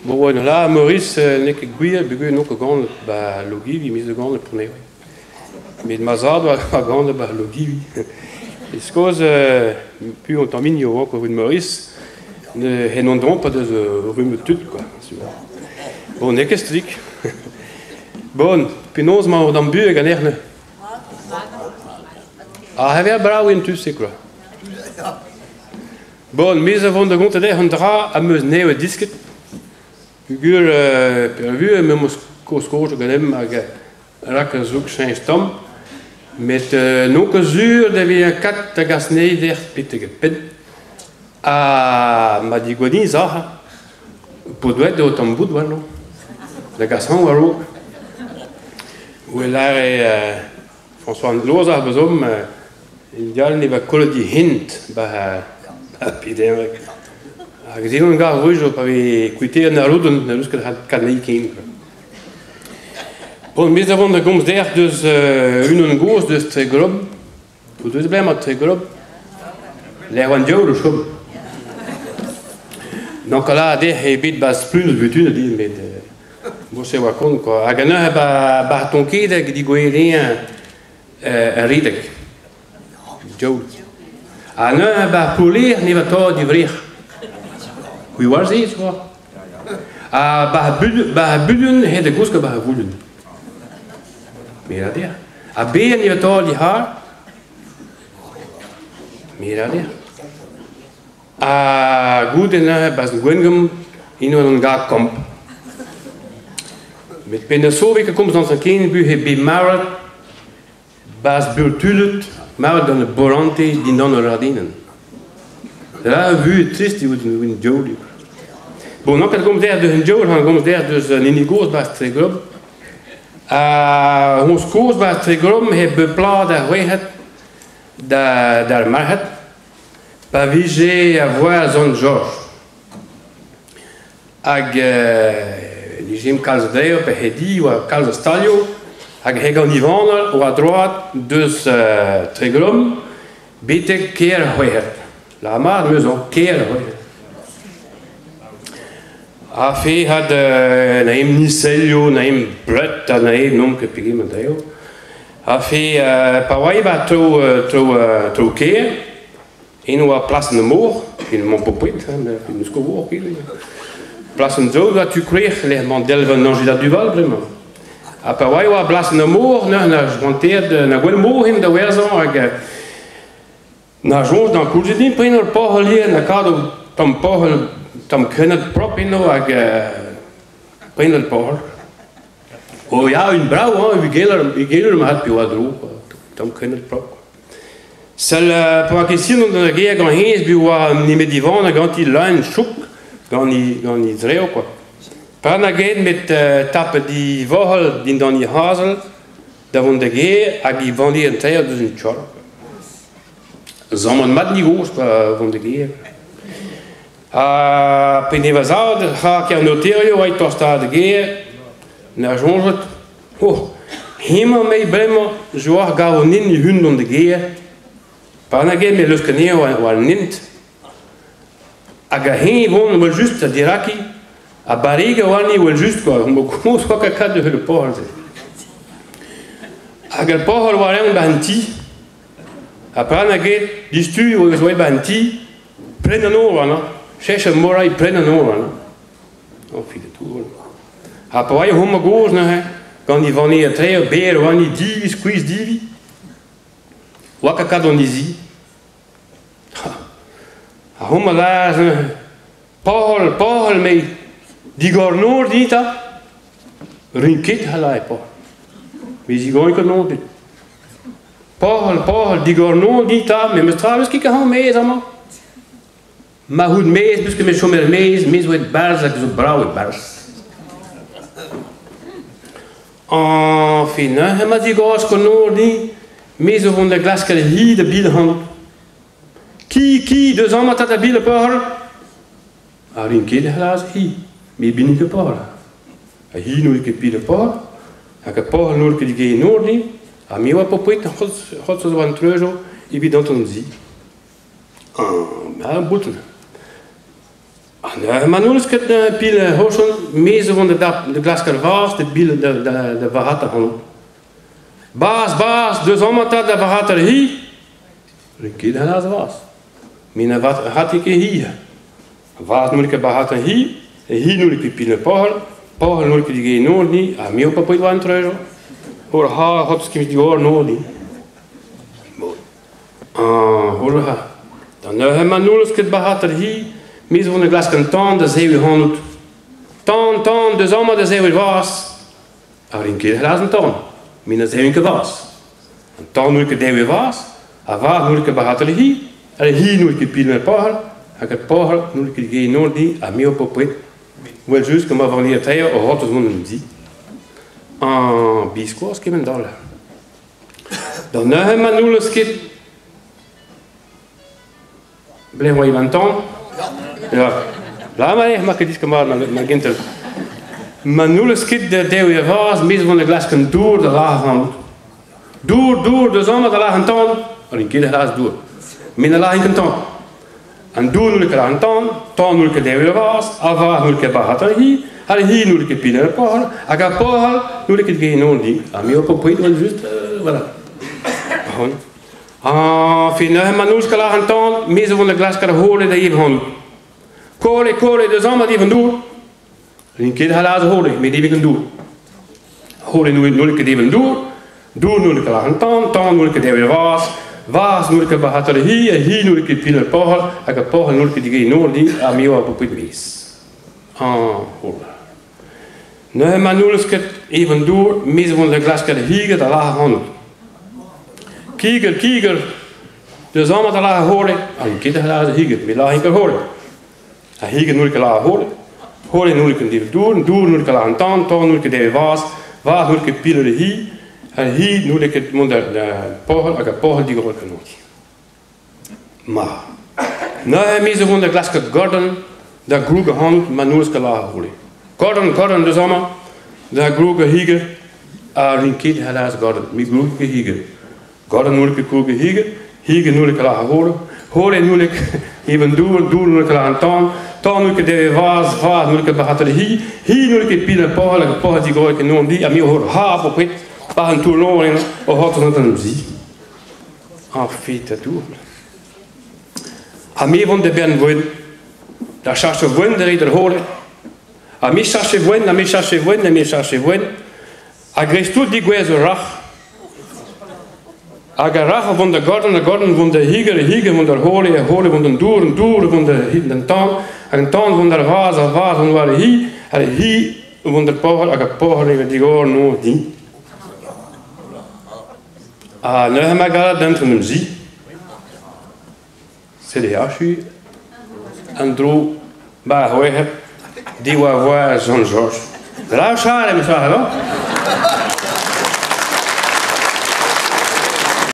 Bon, là, Maurice, n'est que guia, bégué, non, que gant, bah, logi, vi mise de gant, le premier. Mais de mazard, va gant, bah, logi, oui. Et ce cause, plus on t'en mignon, quoi, de Maurice, ne non pas de rhume tout, quoi. Bon, n'est que strict. Bon, puis nous, on a bu, et gagner, ne. Ah, hij weer brouw in tussen, quoi. Bon, mais avant de compter un drap à me neuwe disket. Figuur, per vu, me mos koos ganem ag rakke zoek zijn stam. Met noke zuur de weer een kat te gas neder pittige pin. Ah, ma di godin zaha. Podwet de otamboud wano. De gas han waro. Hoe là François Loza bezom. Ideal ne va colle di hint ba epidemic. Gezien een gar rouge op we quitté na roden na ruskel had kan niet ken. Bon, mais avant de goms der dus une gos dus très grob. Ou dus blem at très grob. Les wanjo de chob. Donc là de he bit bas plus butune di met bo se wa kon ko agana ba ton kide di goerien ridig. Jo. Ana ba polir ni va to di vrir. Wie was iets hoor? Bah budden heeft de goeske bah voelen. Meer dat ja. Ben je toch die haar? Meer dat ja. Goed en bas de gwingem in een ga kamp. Met binnen zo weken komt dan zijn kinderen heeft bij Marat bas bultulet maar dan de borante die dan een radinen. Là, vu triste, il y a une jolie. Bon, donc, comme d'air de une jolie, comme d'air de Ninigo's bas très gros. Ons koos bas très gros, heeft beplaat dat wij het, daar maar het, pas vigé à voir zon Georges. Ag, ligim calze deo, pe hedi, ou calze stalio, ag hegan Ivaner, ou à droite, dus très gros, bete keer wij het. La maar maison keer hoor. Afé had naim Nicelio, naim Brett, naim nom que pigi mandeo. Afé pawai ba tro keer. In wa place de moor, in mon popit, in sco woor hier. Place zo dat tu kreeg les mandel van Angela Duval vraiment. A pawai wa place de moor, na jointeer na gwel moor in de weerson ag na jonge dan koel je niet prima pogel hier na kado tam pogel tam kunnen prop in no ag prima pogel. Oh ja, een brouw hoor, we gelen maar het piwa droog tam kunnen prop. Celle pour la question de la guerre quand heen biwa ni met die van quand il line chouk quand il zreo quoi. Par na gate met tappen die vogel die dan die hazel daarvan de guerre ag die van die een tijd dus een chor. Zaman mat niet goed van de geer. Penevazade ga ik noterio uit tosta de geer. Na jonget. Oh, helemaal mee bremmen. Zoals gaan we niet hun van de geer. Parna geer met luskeneo waar niet. Aga heen wonen wel juist dat diraki. A barriga waar niet wel juist quoi. Om ook moest wat ik had de hele poort. Aga poort waar een banti. Après, on a dit, dis-tu, où est-ce que banti, prennent un euro, non? Cherche un morai, prennent un euro, non? On fait de tout. Après, on a gauche, non? Quand ils vont y très bien, on y divi, squeeze divi. Wakaka don ici. On a là, Paul, mais, die gornoor, dit dat? Rinket, halai, Paul. Mais ils vont y non, dit. Paul, die gornon niet daar, maar trouwens kijk gewoon mee allemaal. Maar hoe mees, dus met zo'n mees wordt bars, dat is een brouwe bars. Enfin, maar die gors gornon die, mees van de glas kan hier de biel hand. Ki, dus allemaal dat de biel paar. Alleen keer de glazen hier, maar binnen de paar. Hier nu ik het biel paar, ik heb paar nu ik die noord niet. A mi wa popit hot zo van trejo evident on zi. Boeten. Maar nu is het pile hossen, meeste van de glaskarvaas, de bielen de verhatten. Baas, dus allemaal dat de verhatten hier. Ik kijk dat was. Mijn wat had ik hier. Wat nu ik heb verhatten hier, hier nu ik pile pogel nu ik die noord niet, a mij op een punt van terug. Hoor ha, had ik die oor noord niet. Hoor ha. Dan hebben we nu eens het verhatten hier. Meestal van de glas kan toon, dat zijn we gewoon toon, dus allemaal dat zijn we was. Maar een keer glas een toon. Mina zijn we was. Een toon nu ik dat we was. En waar nu ik behaal hier. En hier nu ik pil met pogel. En ik pogel nu ik geen noord die. En mij op het wel juist que maar wanneer het hij of wat het moet zien. Biscuits que men dollar. Dan hebben we nu eens kit. Blijf maar even toon. Ja, laat maar even maken dit maar ginter. Maar nu is het de deel was, meestal van de glasken door de laag gaan. Door de zon met de laag toon. Maar een keer de glas door. Met de laag toon. En door nu ik laag toon nu ik de deel was, afwaar nu ik heb batterie, en hier nu ik pile pogel, en ik pogel nu ik het geen nodig die. En mij op een punt wel juist, voilà. Gewoon. Vind je maar nu is het laag toon, meestal van de glasken horen dat even gaan. Kolen, dus allemaal even door. Een keer de laatste horen, met even door. Horen nu ik het even door. Door nu ik het laag toon nu ik het even was nu ik het batterie, hier nu ik het pile pogel, en ik pogel nu ik het geen nodig die, en mij op een punt wees. Horen. Nu maar nu is het even door, meestal van de glasken hier de laag gaan. Kieger, dus allemaal de laag horen, en een keer de laatste hier, met laag ik horen. En hier nu ik het laag horen nu ik het even door nu ik het laag toon nu ik het even was nu ik het pile hier, en hier nu ik het moet de pogel, en ik pogel die gehoord genoeg. Maar, nu hebben we van de glasje Gordon, dat groege hand, maar nu is het laag horen. Gordon, dus allemaal, dat groege hier, en een keer de laatste Gordon, met groege hier. Gordon nu ik het groege hier nu ik het laag horen nu ik even door nu ik het laag toon nu ik het even was nu ik het batterie, hier nu ik het pile pogel die gehoord genoeg die, en mij hoor haap op het. Pas een toernooi in, of wat dan ook een zie. Feit dat doen. Aan mij van de ben woon, daar cherche woon, daar ieder horen. Aan mij cherche woon. A grijs toe die gwijze rach. A garach van de Gordon van de higer van de horen van de door van de toon. En toon van de vaas van waar hier van de pogel, en de pogel even die horen nog die. Nu heb ik al dan van hem zie. C'est de jasje. En droog bij hoor heb die waar Jean-Georges. Daar zou je hem zeggen, hoor.